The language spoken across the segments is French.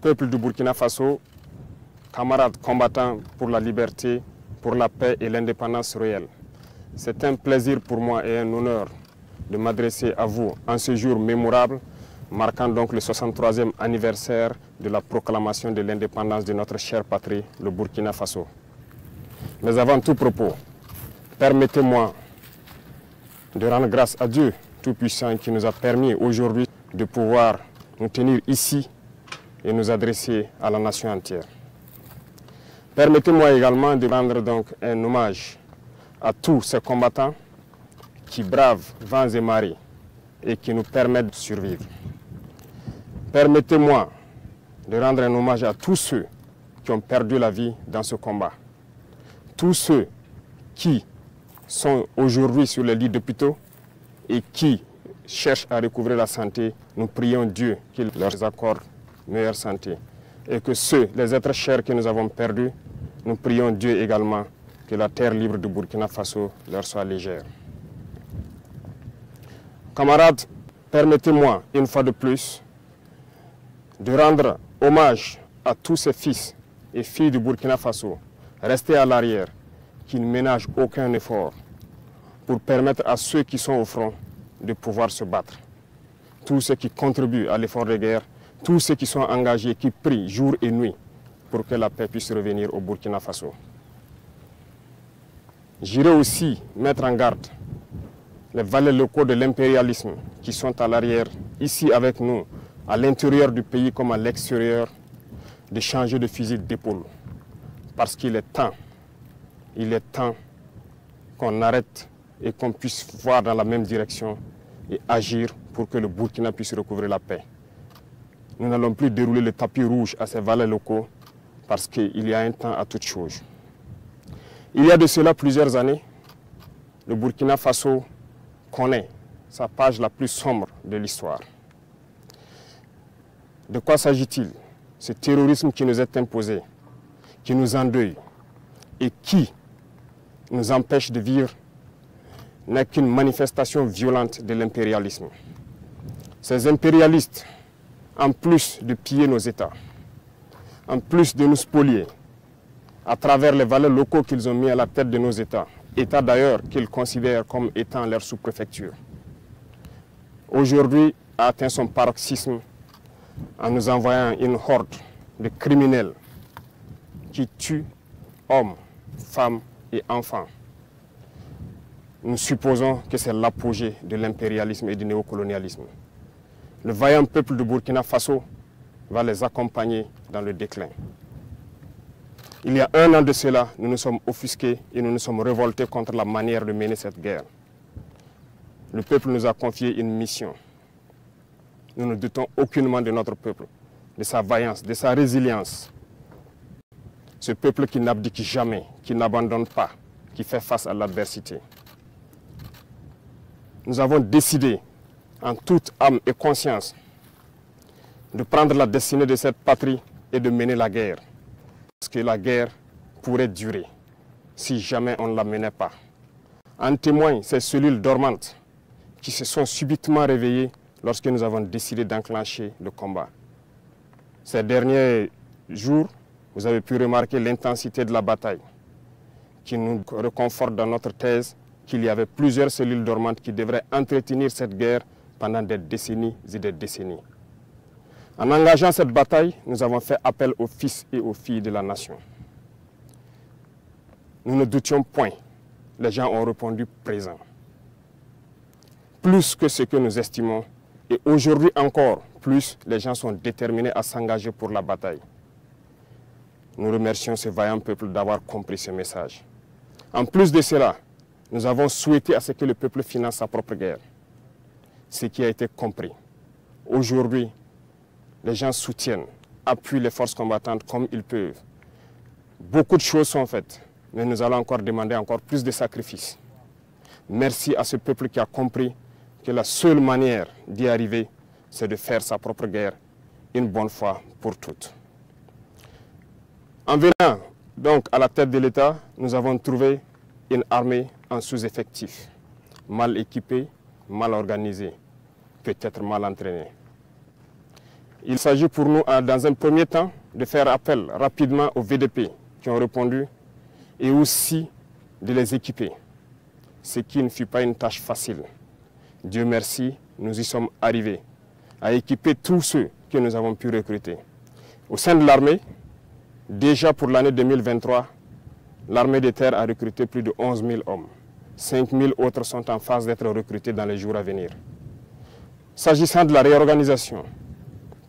peuple du Burkina Faso, camarades combattants pour la liberté, pour la paix et l'indépendance réelle. C'est un plaisir pour moi et un honneur de m'adresser à vous en ce jour mémorable, marquant donc le 63e anniversaire de la proclamation de l'indépendance de notre chère patrie, le Burkina Faso. Mais avant tout propos, permettez-moi de rendre grâce à Dieu Tout-Puissant qui nous a permis aujourd'hui de pouvoir nous tenir ici et nous adresser à la nation entière. Permettez-moi également de rendre donc un hommage à tous ces combattants qui bravent vents et marées et qui nous permettent de survivre. Permettez-moi de rendre un hommage à tous ceux qui ont perdu la vie dans ce combat. Tous ceux qui sont aujourd'hui sur les lits d'hôpitaux et qui cherchent à recouvrer la santé, nous prions Dieu qu'il leur accorde meilleure santé. Et que ceux, les êtres chers que nous avons perdus, nous prions Dieu également que la terre libre du Burkina Faso leur soit légère. Camarades, permettez-moi une fois de plus de rendre hommage à tous ces fils et filles du Burkina Faso restés à l'arrière, qui ne ménagent aucun effort pour permettre à ceux qui sont au front de pouvoir se battre. Tous ceux qui contribuent à l'effort de guerre, tous ceux qui sont engagés, qui prient jour et nuit pour que la paix puisse revenir au Burkina Faso. J'irai aussi mettre en garde les valets locaux de l'impérialisme qui sont à l'arrière, ici avec nous, à l'intérieur du pays comme à l'extérieur, de changer de fusil d'épaule. Parce qu'il est temps qu'on arrête et qu'on puisse voir dans la même direction et agir pour que le Burkina puisse recouvrer la paix. Nous n'allons plus dérouler le tapis rouge à ces valets locaux parce qu'il y a un temps à toute chose. Il y a de cela plusieurs années, le Burkina Faso connaît sa page la plus sombre de l'histoire. De quoi s'agit-il? Ce terrorisme qui nous est imposé, qui nous endeuille et qui nous empêche de vivre n'est qu'une manifestation violente de l'impérialisme. Ces impérialistes, en plus de piller nos États, en plus de nous spolier, à travers les valeurs locaux qu'ils ont mis à la tête de nos États, États d'ailleurs qu'ils considèrent comme étant leur sous-préfecture, aujourd'hui a atteint son paroxysme en nous envoyant une horde de criminels qui tuent hommes, femmes et enfants. Nous supposons que c'est l'apogée de l'impérialisme et du néocolonialisme. Le vaillant peuple de Burkina Faso va les accompagner dans le déclin. Il y a un an de cela, nous nous sommes offusqués et nous nous sommes révoltés contre la manière de mener cette guerre. Le peuple nous a confié une mission. Nous ne doutons aucunement de notre peuple, de sa vaillance, de sa résilience. Ce peuple qui n'abdique jamais, qui n'abandonne pas, qui fait face à l'adversité. Nous avons décidé, en toute âme et conscience, de prendre la destinée de cette patrie et de mener la guerre. Parce que la guerre pourrait durer si jamais on ne la menait pas. En témoignent ces cellules dormantes qui se sont subitement réveillées lorsque nous avons décidé d'enclencher le combat. Ces derniers jours, vous avez pu remarquer l'intensité de la bataille qui nous reconforte dans notre thèse qu'il y avait plusieurs cellules dormantes qui devraient entretenir cette guerre pendant des décennies et des décennies. En engageant cette bataille, nous avons fait appel aux fils et aux filles de la nation. Nous ne doutions point. Les gens ont répondu présent. Plus que ce que nous estimons, et aujourd'hui encore plus, les gens sont déterminés à s'engager pour la bataille. Nous remercions ce vaillant peuple d'avoir compris ce message. En plus de cela, nous avons souhaité à ce que le peuple finance sa propre guerre. Ce qui a été compris. Aujourd'hui, les gens soutiennent, appuient les forces combattantes comme ils peuvent. Beaucoup de choses sont faites, mais nous allons encore demander encore plus de sacrifices. Merci à ce peuple qui a compris que la seule manière d'y arriver, c'est de faire sa propre guerre une bonne fois pour toutes. En venant donc à la tête de l'État, nous avons trouvé une armée en sous-effectif, mal équipée, mal organisée, peut-être mal entraînée. Il s'agit pour nous, dans un premier temps, de faire appel rapidement aux VDP qui ont répondu et aussi de les équiper, ce qui ne fut pas une tâche facile. Dieu merci, nous y sommes arrivés à équiper tous ceux que nous avons pu recruter. Au sein de l'armée, déjà pour l'année 2023, l'armée de terre a recruté plus de 11 000 hommes. 5 000 autres sont en phase d'être recrutés dans les jours à venir. S'agissant de la réorganisation,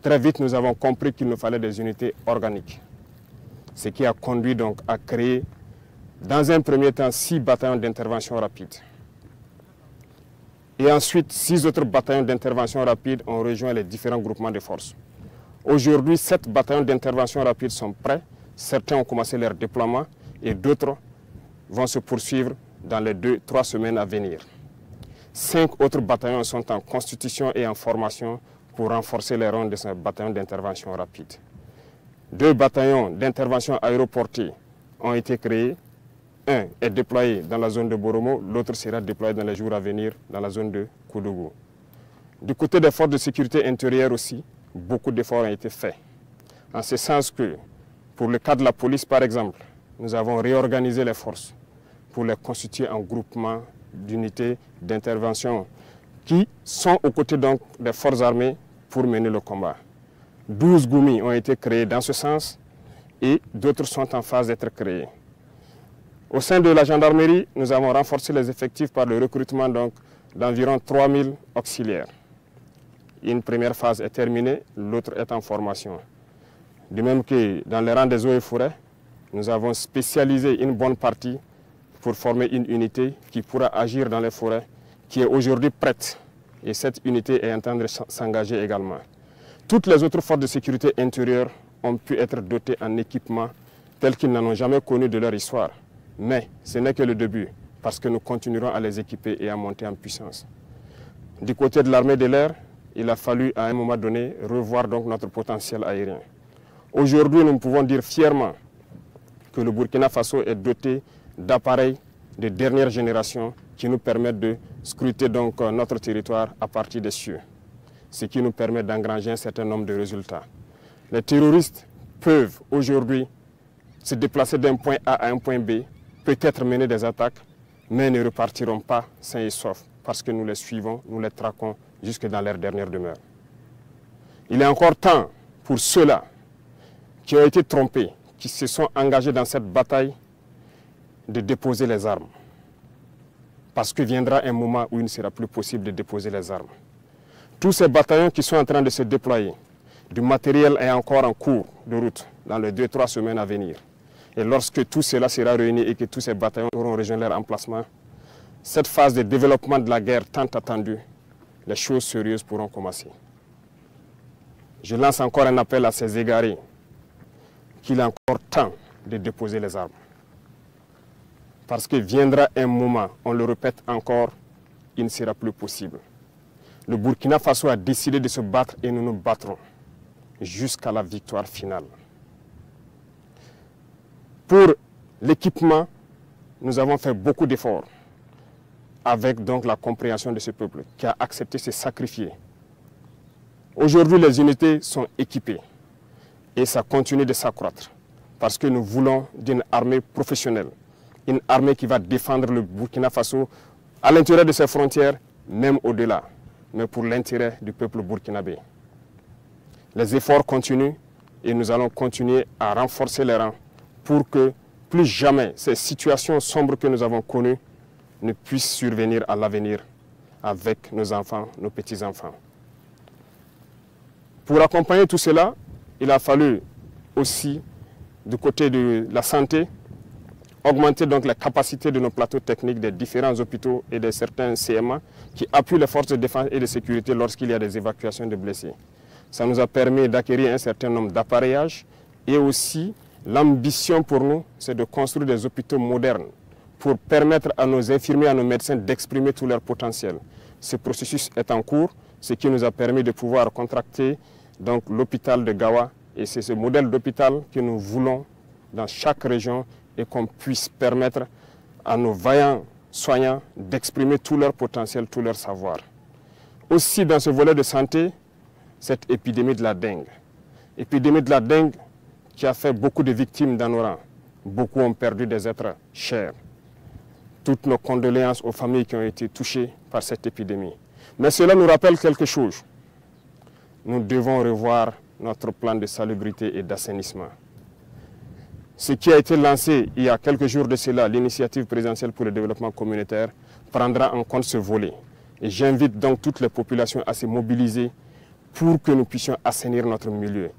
très vite nous avons compris qu'il nous fallait des unités organiques. Ce qui a conduit donc à créer, dans un premier temps, 6 bataillons d'intervention rapide. Et ensuite, 6 autres bataillons d'intervention rapide ont rejoint les différents groupements de forces. Aujourd'hui, 7 bataillons d'intervention rapide sont prêts. Certains ont commencé leur déploiement et d'autres vont se poursuivre dans les 2-3 semaines à venir. 5 autres bataillons sont en constitution et en formation pour renforcer les rangs de ce bataillon d'intervention rapide. 2 bataillons d'intervention aéroportée ont été créés. Un est déployé dans la zone de Boromo, l'autre sera déployé dans les jours à venir dans la zone de Koudougou. Du côté des forces de sécurité intérieure aussi, beaucoup d'efforts ont été faits. En ce sens que, pour le cas de la police par exemple, nous avons réorganisé les forces pour les constituer en groupements d'unités d'intervention qui sont aux côtés donc des forces armées pour mener le combat. 12 GOUMI ont été créés dans ce sens et d'autres sont en phase d'être créés. Au sein de la gendarmerie, nous avons renforcé les effectifs par le recrutement d'environ 3 000 auxiliaires. Une première phase est terminée, l'autre est en formation. De même que dans les rangs des eaux et forêts, nous avons spécialisé une bonne partie pour former une unité qui pourra agir dans les forêts, qui est aujourd'hui prête. Et cette unité est en train de s'engager également. Toutes les autres forces de sécurité intérieure ont pu être dotées en équipements tels qu'ils n'en ont jamais connu de leur histoire. Mais ce n'est que le début, parce que nous continuerons à les équiper et à monter en puissance. Du côté de l'armée de l'air, il a fallu à un moment donné revoir donc notre potentiel aérien. Aujourd'hui, nous pouvons dire fièrement que le Burkina Faso est doté d'appareils de dernière génération qui nous permettent de scruter donc notre territoire à partir des cieux, ce qui nous permet d'engranger un certain nombre de résultats. Les terroristes peuvent aujourd'hui se déplacer d'un point A à un point B, peut-être mener des attaques, mais ne repartiront pas sains et saufs parce que nous les suivons, nous les traquons jusque dans leur dernière demeure. Il est encore temps pour ceux-là qui ont été trompés, qui se sont engagés dans cette bataille, de déposer les armes. Parce que viendra un moment où il ne sera plus possible de déposer les armes. Tous ces bataillons qui sont en train de se déployer, du matériel est encore en cours de route dans les 2-3 semaines à venir. Et lorsque tout cela sera réuni et que tous ces bataillons auront rejoint leur emplacement, cette phase de développement de la guerre tant attendue, les choses sérieuses pourront commencer. Je lance encore un appel à ces égarés qu'il est encore temps de déposer les armes. Parce que viendra un moment, on le répète encore, il ne sera plus possible. Le Burkina Faso a décidé de se battre et nous nous battrons jusqu'à la victoire finale. Pour l'équipement, nous avons fait beaucoup d'efforts avec donc la compréhension de ce peuple qui a accepté de se sacrifier. Aujourd'hui, les unités sont équipées et ça continue de s'accroître parce que nous voulons d'une armée professionnelle, une armée qui va défendre le Burkina Faso à l'intérieur de ses frontières, même au-delà, mais pour l'intérêt du peuple burkinabé. Les efforts continuent et nous allons continuer à renforcer les rangs pour que plus jamais ces situations sombres que nous avons connues ne puissent survenir à l'avenir avec nos enfants, nos petits-enfants. Pour accompagner tout cela, il a fallu aussi, du côté de la santé, augmenter donc la capacité de nos plateaux techniques des différents hôpitaux et de certains CMA qui appuient les forces de défense et de sécurité lorsqu'il y a des évacuations de blessés. Ça nous a permis d'acquérir un certain nombre d'appareillages et aussi l'ambition pour nous, c'est de construire des hôpitaux modernes pour permettre à nos infirmiers, à nos médecins d'exprimer tout leur potentiel. Ce processus est en cours, ce qui nous a permis de pouvoir contracter donc l'hôpital de Gawa et c'est ce modèle d'hôpital que nous voulons dans chaque région et qu'on puisse permettre à nos vaillants soignants d'exprimer tout leur potentiel, tout leur savoir. Aussi dans ce volet de santé, cette épidémie de la dengue. Épidémie de la dengue qui a fait beaucoup de victimes dans nos rangs. Beaucoup ont perdu des êtres chers. Toutes nos condoléances aux familles qui ont été touchées par cette épidémie. Mais cela nous rappelle quelque chose. Nous devons revoir notre plan de salubrité et d'assainissement. Ce qui a été lancé il y a quelques jours de cela, l'initiative présidentielle pour le développement communautaire, prendra en compte ce volet. Et j'invite donc toutes les populations à se mobiliser pour que nous puissions assainir notre milieu.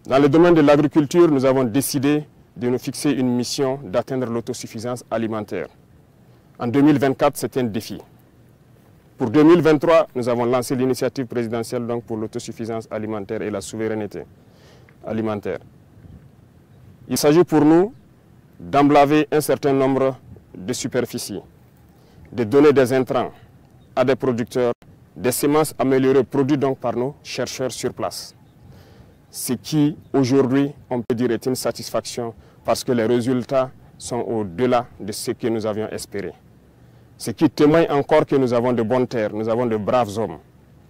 Dans le domaine de l'agriculture, nous avons décidé de nous fixer une mission d'atteindre l'autosuffisance alimentaire. En 2024, c'est un défi. Pour 2023, nous avons lancé l'initiative présidentielle donc, pour l'autosuffisance alimentaire et la souveraineté alimentaire. Il s'agit pour nous d'emblaver un certain nombre de superficies, de donner des intrants à des producteurs, des semences améliorées produites donc par nos chercheurs sur place. Ce qui, aujourd'hui, on peut dire est une satisfaction parce que les résultats sont au-delà de ce que nous avions espéré. Ce qui témoigne encore que nous avons de bonnes terres, nous avons de braves hommes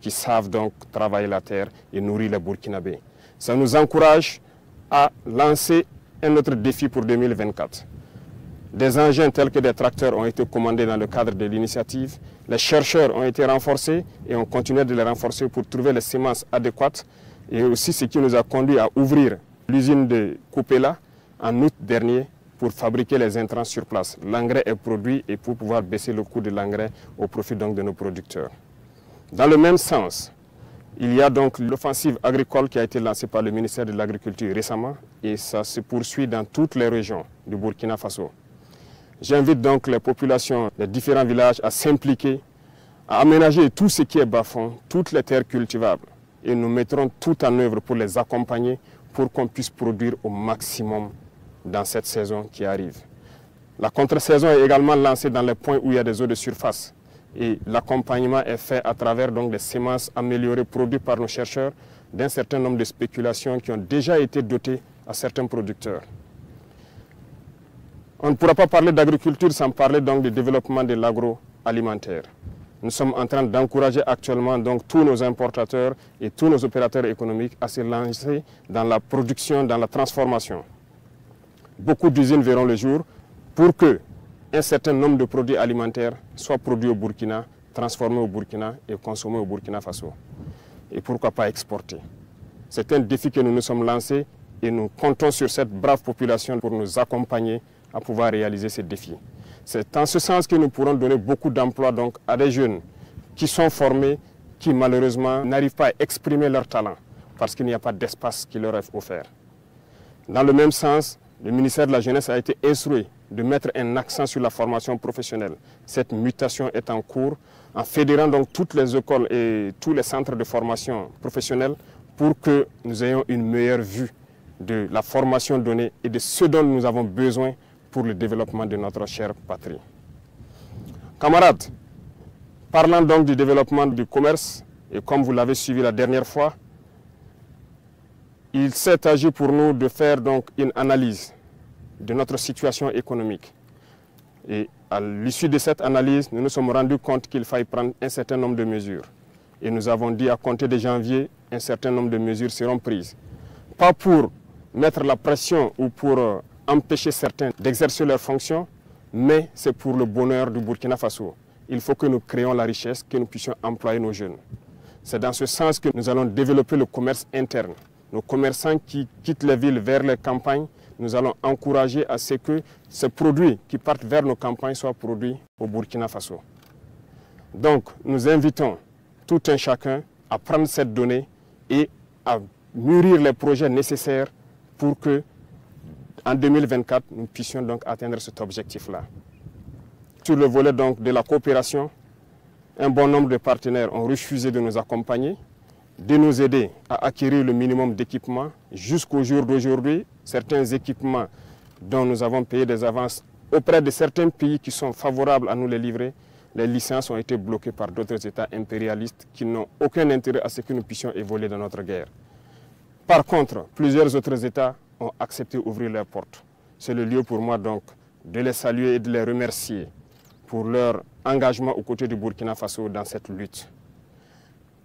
qui savent donc travailler la terre et nourrir les Burkinabés. Ça nous encourage à lancer un autre défi pour 2024. Des engins tels que des tracteurs ont été commandés dans le cadre de l'initiative. Les chercheurs ont été renforcés et on continue de les renforcer pour trouver les semences adéquates. Et aussi ce qui nous a conduit à ouvrir l'usine de Coupéla en août dernier pour fabriquer les intrants sur place. L'engrais est produit et pour pouvoir baisser le coût de l'engrais au profit donc de nos producteurs. Dans le même sens, il y a donc l'offensive agricole qui a été lancée par le ministère de l'Agriculture récemment et ça se poursuit dans toutes les régions du Burkina Faso. J'invite donc les populations des différents villages à s'impliquer, à aménager tout ce qui est bas-fond, toutes les terres cultivables. Et nous mettrons tout en œuvre pour les accompagner pour qu'on puisse produire au maximum dans cette saison qui arrive. La contre-saison est également lancée dans les points où il y a des eaux de surface. Et l'accompagnement est fait à travers donc, des semences améliorées produites par nos chercheurs d'un certain nombre de spéculations qui ont déjà été dotées à certains producteurs. On ne pourra pas parler d'agriculture sans parler donc du développement de l'agroalimentaire. Nous sommes en train d'encourager actuellement donc, tous nos importateurs et tous nos opérateurs économiques à se lancer dans la production, dans la transformation. Beaucoup d'usines verront le jour pour que un certain nombre de produits alimentaires soient produits au Burkina, transformés au Burkina et consommés au Burkina Faso. Et pourquoi pas exporter. C'est un défi que nous nous sommes lancés et nous comptons sur cette brave population pour nous accompagner à pouvoir réaliser ces défis. C'est en ce sens que nous pourrons donner beaucoup d'emplois donc, à des jeunes qui sont formés, qui malheureusement n'arrivent pas à exprimer leur talent parce qu'il n'y a pas d'espace qui leur est offert. Dans le même sens, le ministère de la Jeunesse a été instruit de mettre un accent sur la formation professionnelle. Cette mutation est en cours en fédérant donc toutes les écoles et tous les centres de formation professionnelle pour que nous ayons une meilleure vue de la formation donnée et de ce dont nous avons besoin pour le développement de notre chère patrie. Camarades, parlant donc du développement du commerce, et comme vous l'avez suivi la dernière fois, il s'est agi pour nous de faire donc une analyse de notre situation économique. Et à l'issue de cette analyse, nous nous sommes rendus compte qu'il fallait prendre un certain nombre de mesures. Et nous avons dit à compter de janvier, un certain nombre de mesures seront prises. Pas pour mettre la pression ou pour empêcher certains d'exercer leurs fonctions, mais c'est pour le bonheur du Burkina Faso. Il faut que nous créions la richesse, que nous puissions employer nos jeunes. C'est dans ce sens que nous allons développer le commerce interne. Nos commerçants qui quittent les villes vers les campagnes, nous allons encourager à ce que ces produits qui partent vers nos campagnes soient produits au Burkina Faso. Donc, nous invitons tout un chacun à prendre cette donnée et à mûrir les projets nécessaires pour que, en 2024, nous puissions donc atteindre cet objectif-là. Sur le volet donc de la coopération, un bon nombre de partenaires ont refusé de nous accompagner, de nous aider à acquérir le minimum d'équipements. Jusqu'au jour d'aujourd'hui, certains équipements dont nous avons payé des avances auprès de certains pays qui sont favorables à nous les livrer, les licences ont été bloquées par d'autres États impérialistes qui n'ont aucun intérêt à ce que nous puissions évoluer dans notre guerre. Par contre, plusieurs autres États ont accepté d'ouvrir leurs portes. C'est le lieu pour moi donc de les saluer et de les remercier pour leur engagement aux côtés du Burkina Faso dans cette lutte.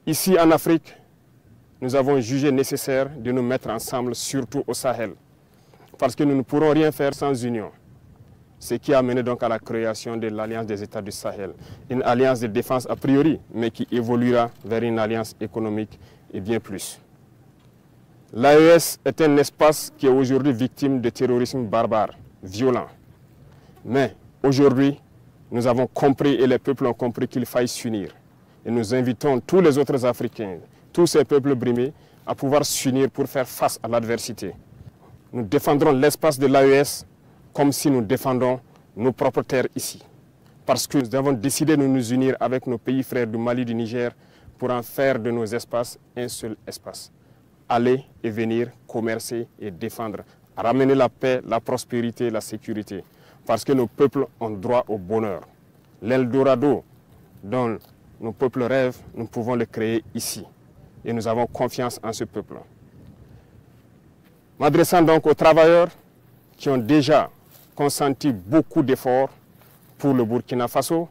Ici en Afrique, nous avons jugé nécessaire de nous mettre ensemble, surtout au Sahel. Parce que nous ne pourrons rien faire sans union. Ce qui a mené donc à la création de l'Alliance des États du Sahel. Une alliance de défense a priori, mais qui évoluera vers une alliance économique et bien plus. L'AES est un espace qui est aujourd'hui victime de terrorisme barbare, violent. Mais aujourd'hui, nous avons compris et les peuples ont compris qu'il faille s'unir. Et nous invitons tous les autres Africains, tous ces peuples brimés, à pouvoir s'unir pour faire face à l'adversité. Nous défendrons l'espace de l'AES comme si nous défendons nos propres terres ici. Parce que nous avons décidé de nous unir avec nos pays frères du Mali, du Niger, pour en faire de nos espaces un seul espace. Aller et venir, commercer et défendre, ramener la paix, la prospérité, la sécurité. Parce que nos peuples ont droit au bonheur. L'Eldorado dont nos peuples rêvent, nous pouvons le créer ici. Et nous avons confiance en ce peuple. M'adressant donc aux travailleurs qui ont déjà consenti beaucoup d'efforts pour le Burkina Faso,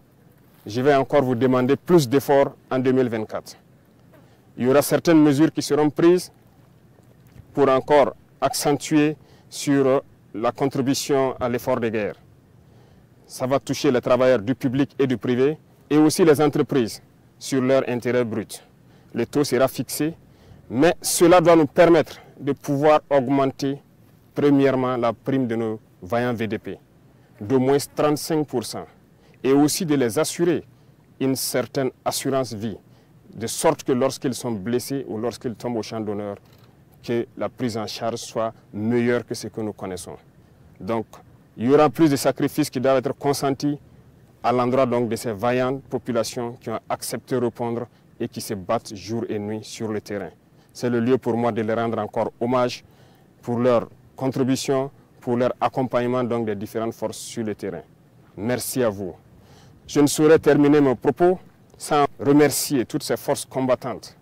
je vais encore vous demander plus d'efforts en 2024. Il y aura certaines mesures qui seront prises pour encore accentuer sur la contribution à l'effort de guerre. Ça va toucher les travailleurs du public et du privé et aussi les entreprises sur leur intérêt brut. Le taux sera fixé, mais cela doit nous permettre de pouvoir augmenter premièrement la prime de nos vaillants VDP d'au moins 35% et aussi de les assurer une certaine assurance vie, de sorte que lorsqu'ils sont blessés ou lorsqu'ils tombent au champ d'honneur, que la prise en charge soit meilleure que ce que nous connaissons. Donc, il y aura plus de sacrifices qui doivent être consentis à l'endroit donc de ces vaillantes populations qui ont accepté de répondre et qui se battent jour et nuit sur le terrain. C'est le lieu pour moi de les rendre encore hommage pour leur contribution, pour leur accompagnement donc des différentes forces sur le terrain. Merci à vous. Je ne saurais terminer mon propos sans remercier toutes ces forces combattantes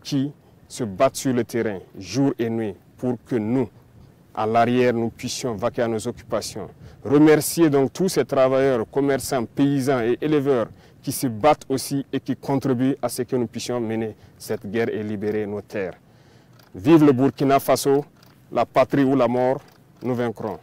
qui se battent sur le terrain jour et nuit pour que nous, à l'arrière, nous puissions vaquer à nos occupations. Remercier donc tous ces travailleurs, commerçants, paysans et éleveurs qui se battent aussi et qui contribuent à ce que nous puissions mener cette guerre et libérer nos terres. Vive le Burkina Faso, la patrie ou la mort, nous vaincrons.